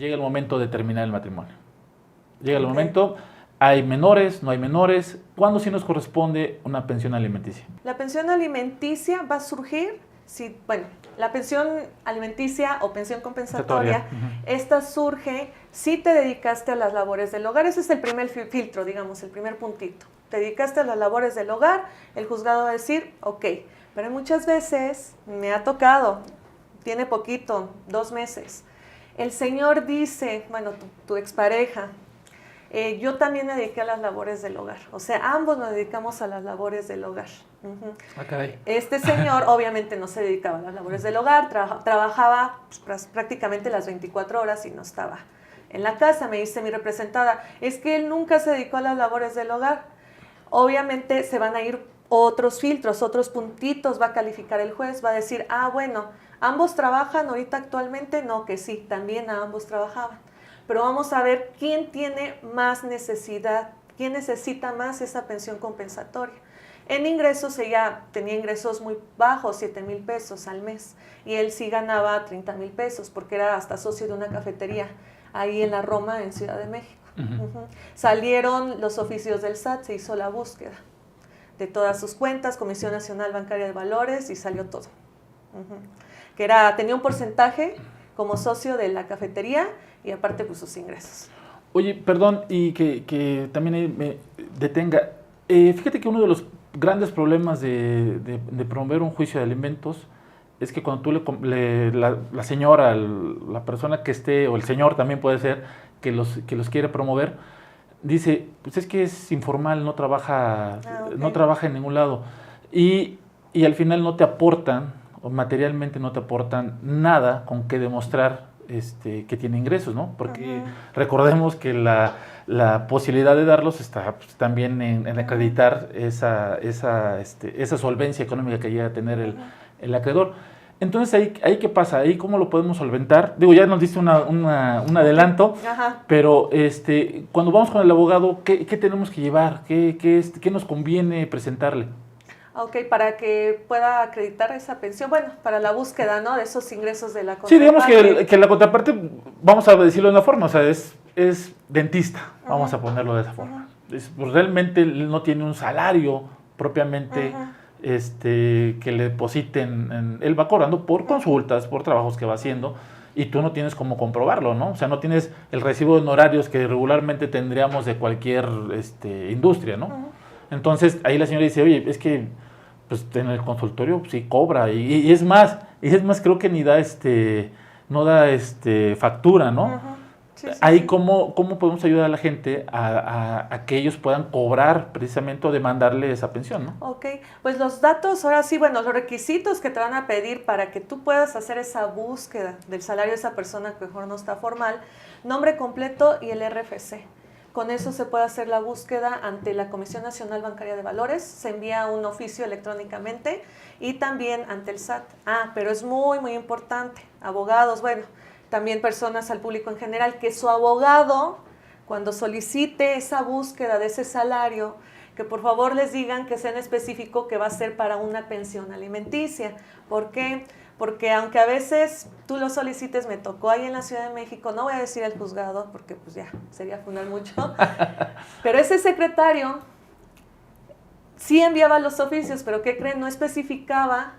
llega el momento de terminar el matrimonio. Llega el momento, hay menores, no hay menores. ¿Cuándo sí nos corresponde una pensión alimenticia? La pensión alimenticia va a surgir, si, bueno, la pensión alimenticia o pensión compensatoria, esta surge si te dedicaste a las labores del hogar. Ese es el primer filtro, digamos, el primer puntito. Te dedicaste a las labores del hogar, el juzgado va a decir, ok, pero muchas veces me ha tocado, tiene poquito, 2 meses, el señor dice, bueno, tu expareja, yo también me dediqué a las labores del hogar, o sea, ambos nos dedicamos a las labores del hogar. Okay. Este señor obviamente no se dedicaba a las labores del hogar, trabajaba pues, prácticamente las 24 horas y no estaba en la casa. Me dice mi representada, es que él nunca se dedicó a las labores del hogar. Obviamente se van a ir otros filtros, otros puntitos, va a calificar el juez, va a decir, ah, bueno, ambos trabajan ahorita actualmente, no, que sí, también a ambos trabajaban. Pero vamos a ver quién tiene más necesidad, quién necesita más esa pensión compensatoria. En ingresos, ella tenía ingresos muy bajos, 7,000 pesos al mes, y él sí ganaba 30,000 pesos, porque era hasta socio de una cafetería, ahí en la Roma, en Ciudad de México. Salieron los oficios del SAT, se hizo la búsqueda de todas sus cuentas, Comisión Nacional Bancaria de Valores, y salió todo. Que tenía un porcentaje como socio de la cafetería, y aparte pues sus ingresos. Oye, perdón, y que también me detenga. Fíjate que uno de los grandes problemas de promover un juicio de alimentos es que cuando tú la señora, la persona que esté, o el señor también puede ser, que los quiere promover, dice, pues es que es informal, no trabaja en ningún lado. Y al final no te aportan, o materialmente no te aportan nada con que demostrar que tiene ingresos, ¿no? Porque recordemos que la posibilidad de darlos está pues, también en acreditar esa solvencia económica que llega a tener el acreedor. Entonces, ¿ahí qué pasa? ¿Ahí cómo lo podemos solventar? Digo, ya nos diste un adelanto, pero cuando vamos con el abogado, ¿qué tenemos que llevar? ¿Qué nos conviene presentarle? Ok, para que pueda acreditar esa pensión, bueno, para la búsqueda, ¿no?, de esos ingresos de la contraparte. Sí, digamos que la contraparte, vamos a decirlo de una forma, o sea, es dentista, vamos a ponerlo de esa forma. Pues realmente él no tiene un salario propiamente que le depositen, él va cobrando por consultas, por trabajos que va haciendo, y tú no tienes cómo comprobarlo, ¿no? O sea, no tienes el recibo de honorarios que regularmente tendríamos de cualquier industria, ¿no? Entonces, ahí la señora dice, oye, es que pues en el consultorio sí cobra, y es más, creo que ni da no da factura, ¿no? Sí, ahí sí. ¿Cómo podemos ayudar a la gente a que ellos puedan cobrar precisamente o demandarle esa pensión, ¿no? Ok, pues los datos, ahora sí, bueno, los requisitos que te van a pedir para que tú puedas hacer esa búsqueda del salario de esa persona que mejor no está formal, nombre completo y el RFC. Con eso se puede hacer la búsqueda ante la Comisión Nacional Bancaria de Valores, se envía un oficio electrónicamente, y también ante el SAT. Pero es muy, muy importante, abogados, bueno, también personas al público en general, que su abogado, cuando solicite esa búsqueda de ese salario, que por favor les digan que sea en específico que va a ser para una pensión alimenticia. ¿Por qué? Porque aunque a veces tú lo solicites, me tocó ahí en la Ciudad de México, no voy a decir el juzgado porque pues ya sería funar mucho, pero ese secretario sí enviaba los oficios, pero ¿qué creen? No especificaba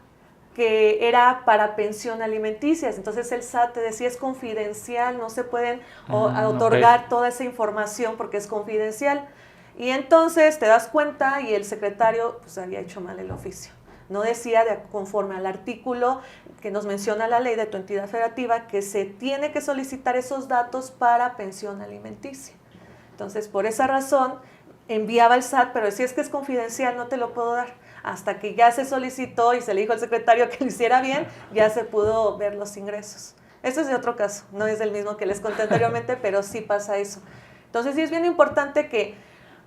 que era para pensión alimenticia. Entonces el SAT te decía es confidencial, no se pueden otorgar toda esa información porque es confidencial. Y entonces te das cuenta y el secretario pues había hecho mal el oficio. No decía conforme al artículo que nos menciona la ley de tu entidad federativa que se tiene que solicitar esos datos para pensión alimenticia. Entonces, por esa razón, enviaba al SAT, pero decía es que es confidencial, no te lo puedo dar. Hasta que ya se solicitó y se le dijo al secretario que lo hiciera bien, ya se pudo ver los ingresos. Esto es de otro caso, no es del mismo que les conté anteriormente, pero sí pasa eso. Entonces, sí es bien importante que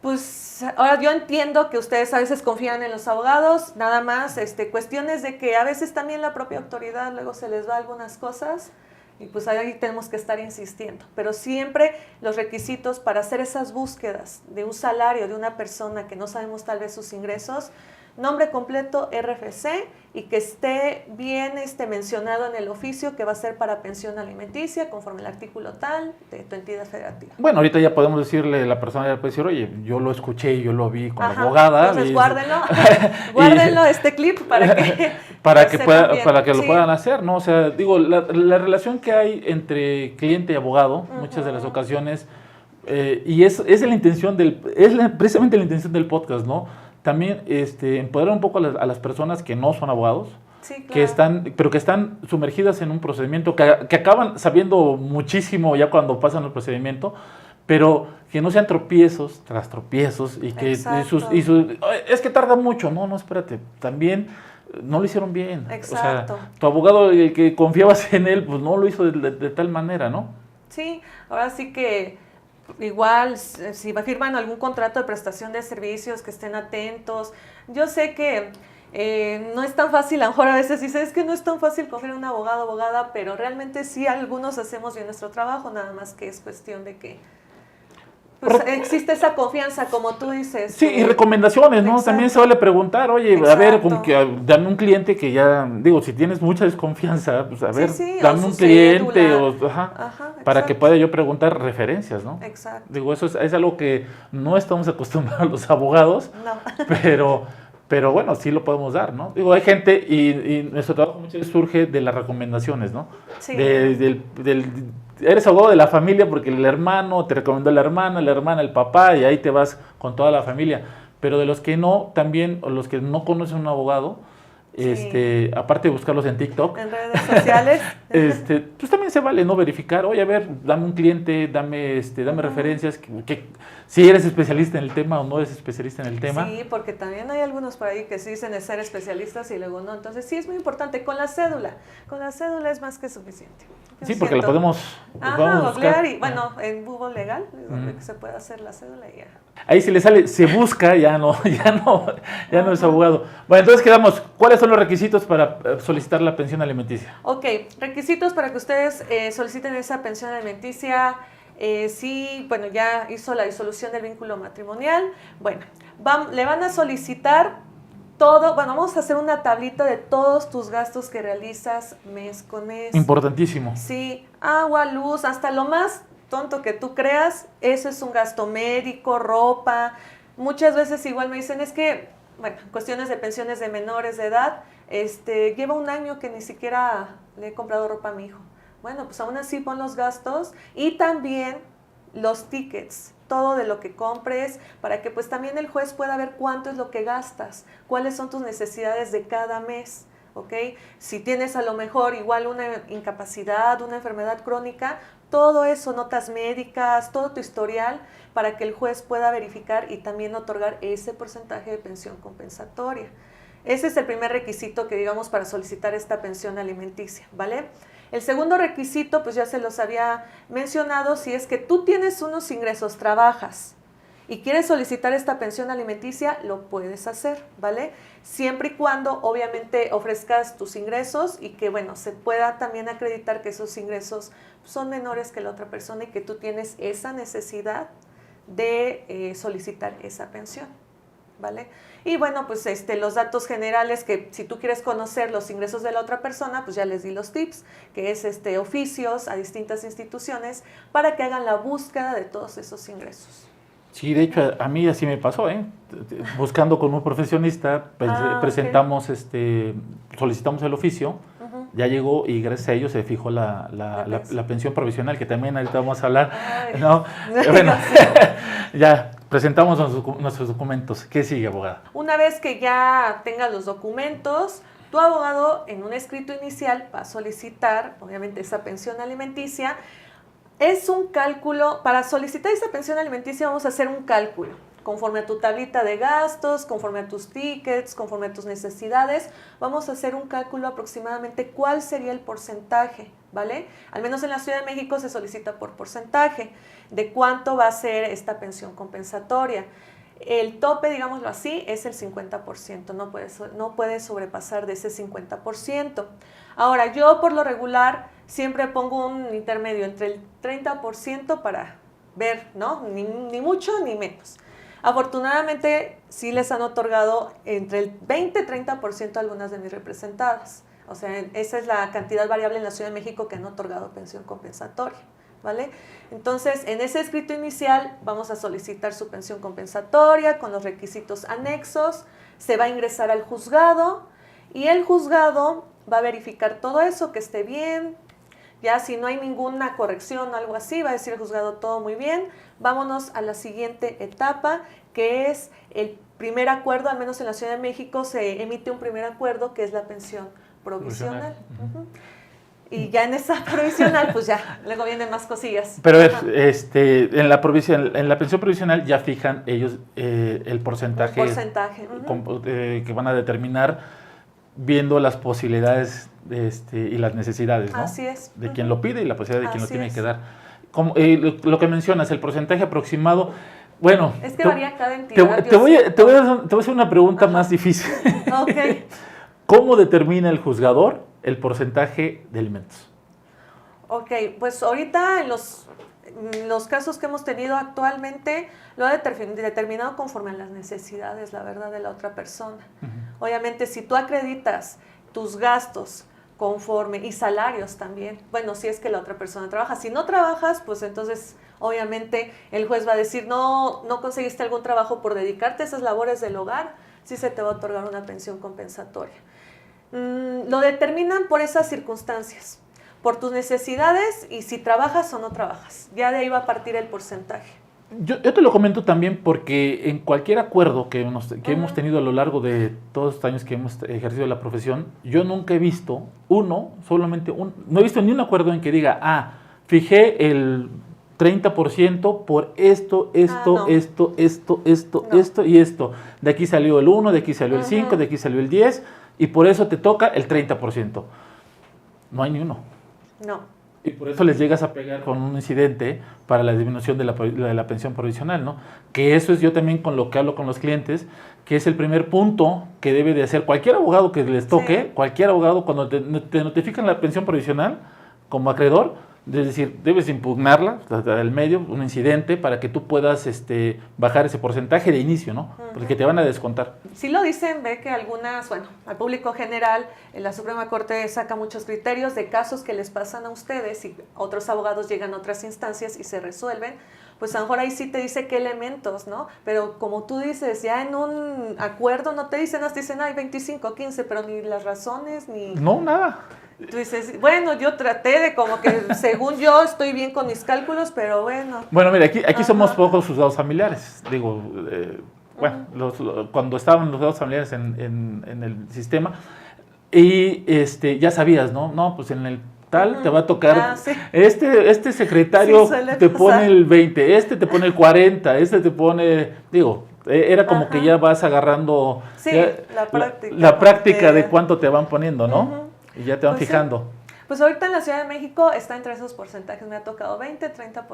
pues ahora yo entiendo que ustedes a veces confían en los abogados, nada más cuestiones de que a veces también la propia autoridad luego se les va algunas cosas y pues ahí tenemos que estar insistiendo. Pero siempre los requisitos para hacer esas búsquedas de un salario de una persona que no sabemos tal vez sus ingresos, nombre completo, RFC, y que esté bien mencionado en el oficio que va a ser para pensión alimenticia conforme el artículo tal de tu entidad federativa. Bueno, ahorita ya podemos decirle, la persona ya puede decir, oye, yo lo escuché, yo lo vi con Ajá, la abogada. Entonces guárdenlo este clip para que para que lo sí. puedan hacer, ¿no? O sea, digo, la relación que hay entre cliente y abogado, muchas de las ocasiones, y es la intención precisamente la intención del podcast, ¿no? También empoderar un poco a las personas que no son abogados, sí, claro. pero que están sumergidas en un procedimiento, que acaban sabiendo muchísimo ya cuando pasan el procedimiento, pero que no sean tropiezos tras tropiezos y que es que tarda mucho. No, espérate, también no lo hicieron bien. Exacto. O sea, tu abogado, el que confiabas en él, pues no lo hizo de tal manera, ¿no? Sí, ahora sí que igual, si firman algún contrato de prestación de servicios, que estén atentos. Yo sé que no es tan fácil, a lo mejor a veces dices, es que no es tan fácil confiar en un abogado, abogada, pero realmente sí algunos hacemos bien nuestro trabajo, nada más que es cuestión de que pues, existe esa confianza, como tú dices. Sí, y recomendaciones, ¿no? Exacto. También se vale preguntar, oye, Exacto. a ver, dame un cliente que ya, digo, si tienes mucha desconfianza, pues a ver, dame un cliente, para que pueda yo preguntar referencias, ¿no? Exacto. Digo, eso es algo que no estamos acostumbrados los abogados, no. pero bueno, sí lo podemos dar, ¿no? Digo, hay gente, y nuestro trabajo muchas veces surge de las recomendaciones, ¿no? Sí. Eres abogado de la familia porque el hermano te recomendó la hermana, el papá, y ahí te vas con toda la familia. Pero de los que no, también, o los que no conocen a un abogado, sí. Aparte de buscarlos en TikTok, en redes sociales, pues también se vale no verificar, oye, a ver, dame un cliente, dame referencias, si eres especialista en el tema o no eres especialista en el tema. Sí, porque también hay algunos por ahí que sí dicen de ser especialistas y luego no, entonces sí es muy importante, con la cédula es más que suficiente. Sí, porque la podemos googlear y bueno, en Google Legal es donde se puede hacer la cédula y ya. Ahí si le sale, se busca, ya no es abogado. Bueno, entonces quedamos, ¿cuáles son los requisitos para solicitar la pensión alimenticia? Ok, requisitos para que ustedes soliciten esa pensión alimenticia. Sí, bueno, ya hizo la disolución del vínculo matrimonial. Bueno, le van a solicitar todo, bueno, vamos a hacer una tablita de todos tus gastos que realizas mes con mes. Importantísimo. Sí, agua, luz, hasta lo más tonto que tú creas, eso es un gasto médico, ropa. Muchas veces igual me dicen, es que, bueno, cuestiones de pensiones de menores de edad, lleva un año que ni siquiera le he comprado ropa a mi hijo. Bueno, pues aún así pon los gastos y también los tickets, todo de lo que compres, para que pues también el juez pueda ver cuánto es lo que gastas, cuáles son tus necesidades de cada mes, ¿ok? Si tienes a lo mejor igual una incapacidad, una enfermedad crónica, todo eso, notas médicas, todo tu historial, para que el juez pueda verificar y también otorgar ese porcentaje de pensión compensatoria. Ese es el primer requisito que digamos para solicitar esta pensión alimenticia, ¿vale? El segundo requisito, pues ya se los había mencionado, si es que tú tienes unos ingresos, trabajas y quieres solicitar esta pensión alimenticia, lo puedes hacer, ¿vale? Siempre y cuando obviamente ofrezcas tus ingresos y que, bueno, se pueda también acreditar que esos ingresos son menores que la otra persona y que tú tienes esa necesidad de solicitar esa pensión, ¿vale? Y bueno, pues los datos generales que si tú quieres conocer los ingresos de la otra persona, pues ya les di los tips, que es oficios a distintas instituciones para que hagan la búsqueda de todos esos ingresos. Sí, de hecho a mí así me pasó, buscando con un profesionista, presentamos, solicitamos el oficio, ya llegó y gracias a ello se fijó la pensión provisional, que también ahorita vamos a hablar, ¿no? Bueno, ya presentamos nuestros documentos. ¿Qué sigue, abogada? Una vez que ya tengas los documentos, tu abogado en un escrito inicial va a solicitar, obviamente, esa pensión alimenticia. Es un cálculo, para solicitar esa pensión alimenticia vamos a hacer un cálculo, conforme a tu tablita de gastos, conforme a tus tickets, conforme a tus necesidades, vamos a hacer un cálculo aproximadamente cuál sería el porcentaje, ¿vale? Al menos en la Ciudad de México se solicita por porcentaje de cuánto va a ser esta pensión compensatoria. El tope, digámoslo así, es el 50%, no puede sobrepasar de ese 50%. Ahora, yo por lo regular siempre pongo un intermedio entre el 30% para ver, ¿no? Ni mucho ni menos. Afortunadamente, sí les han otorgado entre el 20 y 30% a algunas de mis representadas. O sea, esa es la cantidad variable en la Ciudad de México que han otorgado pensión compensatoria, ¿vale? Entonces, en ese escrito inicial vamos a solicitar su pensión compensatoria con los requisitos anexos, se va a ingresar al juzgado y el juzgado va a verificar todo eso, que esté bien. Ya si no hay ninguna corrección o algo así, va a decir el juzgado todo muy bien. Vámonos a la siguiente etapa, que es el primer acuerdo, al menos en la Ciudad de México se emite un primer acuerdo, que es la pensión provisional. Y ya en esa provisional, pues ya, luego vienen más cosillas. Pero en la pensión provisional ya fijan ellos el porcentaje, que van a determinar viendo las posibilidades y las necesidades, ¿no? Así es. De quien lo pide y la posibilidad de quien lo tiene que dar. Lo que mencionas, el porcentaje aproximado, bueno... Es que varía cada entidad. Te voy a hacer una pregunta más difícil. Ok. ¿Cómo determina el juzgador el porcentaje de alimentos? Ok, pues ahorita en los casos que hemos tenido actualmente lo ha determinado conforme a las necesidades, la verdad, de la otra persona. Obviamente, si tú acreditas tus gastos conforme y salarios también, bueno, si es que la otra persona trabaja. Si no trabajas, pues entonces obviamente el juez va a decir, no conseguiste algún trabajo por dedicarte a esas labores del hogar, sí se te va a otorgar una pensión compensatoria. Lo determinan por esas circunstancias, por tus necesidades y si trabajas o no trabajas. Ya de ahí va a partir el porcentaje. Yo te lo comento también porque en cualquier acuerdo que hemos tenido a lo largo de todos estos años que hemos ejercido la profesión, yo nunca he visto no he visto ni un acuerdo en que diga, fijé el 30% por esto y esto. De aquí salió el 1, de aquí salió el 5, de aquí salió el 10 y por eso te toca el 30%. No hay ni uno. No. Y por eso les llegas a pegar con un incidente para la disminución de la pensión provisional, ¿no? Que eso es yo también con lo que hablo con los clientes, que es el primer punto que debe de hacer cualquier abogado que les toque, cualquier abogado cuando te notifican la pensión provisional como acreedor, es decir, debes impugnarla del medio, un incidente, para que tú puedas bajar ese porcentaje de inicio, ¿no? Porque te van a descontar. Sí lo dicen, ve que algunas, al público general, la Suprema Corte saca muchos criterios de casos que les pasan a ustedes y otros abogados llegan a otras instancias y se resuelven. Pues a lo mejor ahí sí te dice qué elementos, ¿no? Pero como tú dices, ya en un acuerdo no te dicen, te dicen, 25, 15, pero ni las razones, ni... No, nada. Tú dices, bueno, yo traté de como que según yo estoy bien con mis cálculos, pero bueno. Bueno, mira, aquí somos pocos juzgados familiares. Digo, cuando estaban los juzgados familiares en el sistema, y ya sabías, ¿no? No, pues en el tal te va a tocar, este secretario te pone el 20, te pone el 40, te pone, era como que ya vas agarrando la práctica de cuánto te van poniendo, ¿no? Y ya te van fijando. Pues ahorita en la Ciudad de México está entre esos porcentajes, me ha tocado 20, 30%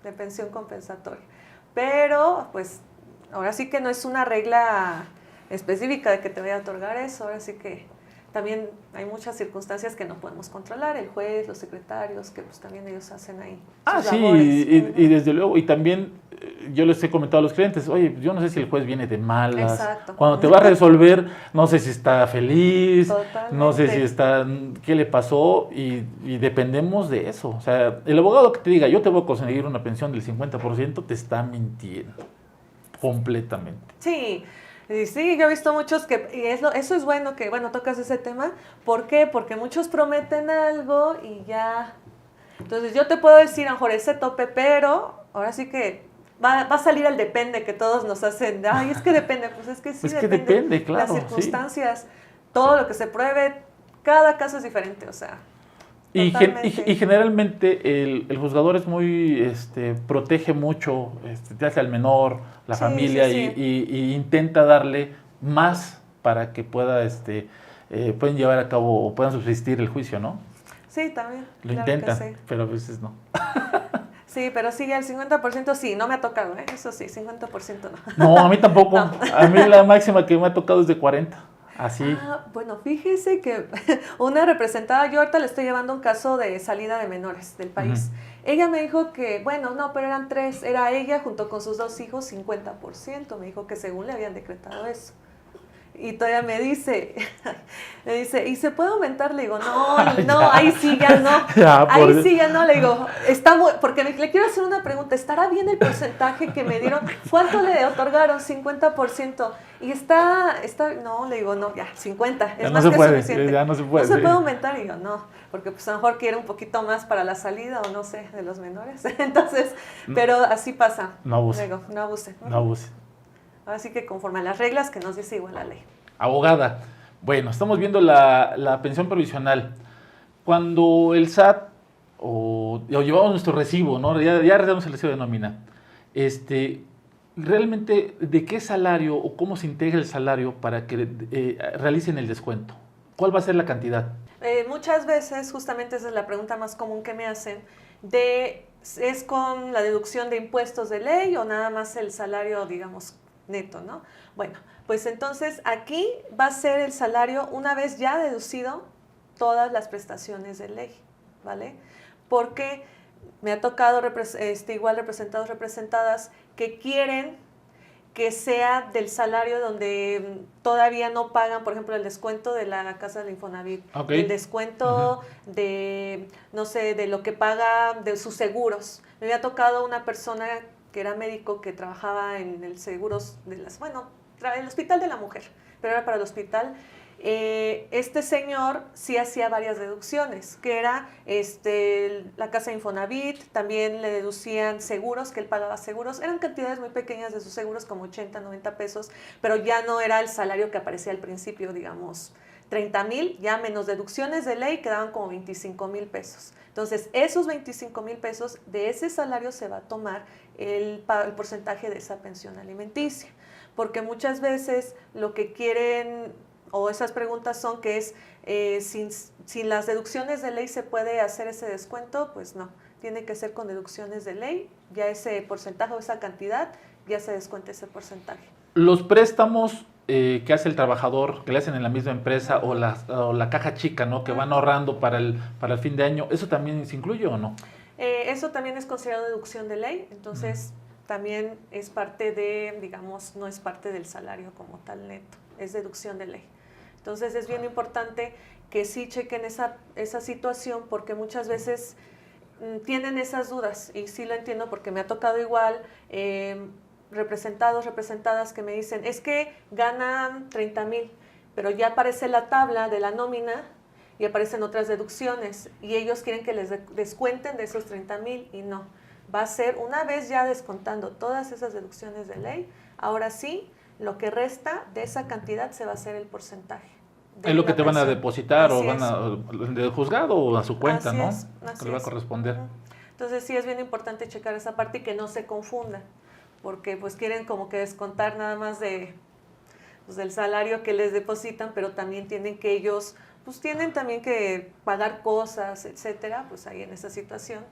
de pensión compensatoria. Pero, pues, ahora sí que no es una regla específica de que te vaya a otorgar eso, ahora sí que también hay muchas circunstancias que no podemos controlar, el juez, los secretarios, que pues también ellos hacen ahí sus labores. Y desde luego, y también yo les he comentado a los clientes, oye, yo no sé si el juez viene de malas. Exacto. Cuando te va a resolver, no sé si está feliz, Totalmente. No sé si está, qué le pasó, y dependemos de eso. O sea, el abogado que te diga, yo te voy a conseguir una pensión del 50%, te está mintiendo completamente. Sí. Sí, yo he visto muchos y eso es bueno que, tocas ese tema. ¿Por qué? Porque muchos prometen algo y ya. Entonces yo te puedo decir, a lo mejor ese tope, pero ahora sí que va a salir el depende que todos nos hacen. Ay, es que depende, pues es que sí es depende. Que depende, claro. Las circunstancias, todo lo que se pruebe, cada caso es diferente, o sea. Y generalmente el juzgador es muy, protege mucho, te hace al menor, la familia, y intenta darle más para que puedan llevar a cabo o puedan subsistir el juicio, ¿no? Sí, también. Lo intentan, pero a veces no. Sí, pero sí, el 50% sí, no me ha tocado, eso sí, 50% no. No, a mí tampoco. No. A mí la máxima que me ha tocado es de 40. Así. Bueno, fíjese que una representada, yo ahorita le estoy llevando un caso de salida de menores del país. Ella me dijo que, bueno, no, pero eran 3, era ella junto con sus 2 hijos, 50%. Me dijo que según le habían decretado eso. Y todavía me dice, ¿y se puede aumentar? Le digo, no, ahí sí ya no. Ahí sí ya no, le digo, porque le quiero hacer una pregunta, ¿estará bien el porcentaje que me dieron? ¿Cuánto le otorgaron? 50%. Y no, le digo, no, ya, 50, es más que suficiente. Ya no se puede. No se puede aumentar, y digo, no, porque pues a lo mejor quiere un poquito más para la salida, o no sé, de los menores. Entonces, pero así pasa. No abuse. Digo, no abuse. No abuse. Así que conforme a las reglas que nos dice igual la ley. Abogada, bueno, estamos viendo la pensión provisional. Cuando el SAT, o llevamos nuestro recibo, ¿no? Ya recibimos el recibo de nómina. Realmente, ¿de qué salario o cómo se integra el salario para que realicen el descuento? ¿Cuál va a ser la cantidad? Muchas veces, justamente esa es la pregunta más común que me hacen, ¿es con la deducción de impuestos de ley o nada más el salario, digamos, neto, ¿no? Bueno, pues entonces aquí va a ser el salario una vez ya deducido todas las prestaciones de ley, ¿vale? Porque me ha tocado igual representados, representadas que quieren que sea del salario donde todavía no pagan, por ejemplo, el descuento de la casa del Infonavit, el descuento de, no sé, de lo que paga de sus seguros. Me había tocado una persona que era médico, que trabajaba en el seguros de el Hospital de la Mujer, pero era para el hospital. Este señor sí hacía varias deducciones, que era la casa de Infonavit, también le deducían seguros, que él pagaba seguros, eran cantidades muy pequeñas de sus seguros, como 80, 90 pesos, pero ya no era el salario que aparecía al principio, digamos, 30,000, ya menos deducciones de ley quedaban como 25,000 pesos. Entonces, esos 25,000 pesos, de ese salario se va a tomar el porcentaje de esa pensión alimenticia, porque muchas veces lo que quieren, o esas preguntas son que es, sin las deducciones de ley se puede hacer ese descuento, pues no, tiene que ser con deducciones de ley, ya ese porcentaje o esa cantidad, ya se descuenta ese porcentaje. Los préstamos que hace el trabajador, que le hacen en la misma empresa, o la caja chica, ¿no? Que van ahorrando para el fin de año, ¿eso también se incluye o no? Eso también es considerado deducción de ley, entonces también es parte de, digamos, no es parte del salario como tal neto, es deducción de ley. Entonces es bien importante que sí chequen esa situación, porque muchas veces tienen esas dudas, y sí lo entiendo porque me ha tocado igual representados, representadas que me dicen, es que ganan 30,000, pero ya aparece la tabla de la nómina y aparecen otras deducciones, y ellos quieren que les descuenten de esos 30,000, y no. Va a ser, una vez ya descontando todas esas deducciones de ley, ahora sí, lo que resta de esa cantidad se va a hacer el porcentaje. Es lo que te van a depositar, así o van del juzgado o a su cuenta, así ¿no? Es, que le va a corresponder. Entonces sí es bien importante checar esa parte y que no se confunda, porque pues quieren como que descontar nada más del salario que les depositan, pero también tienen que ellos, pues tienen también que pagar cosas, etcétera, pues ahí en esa situación.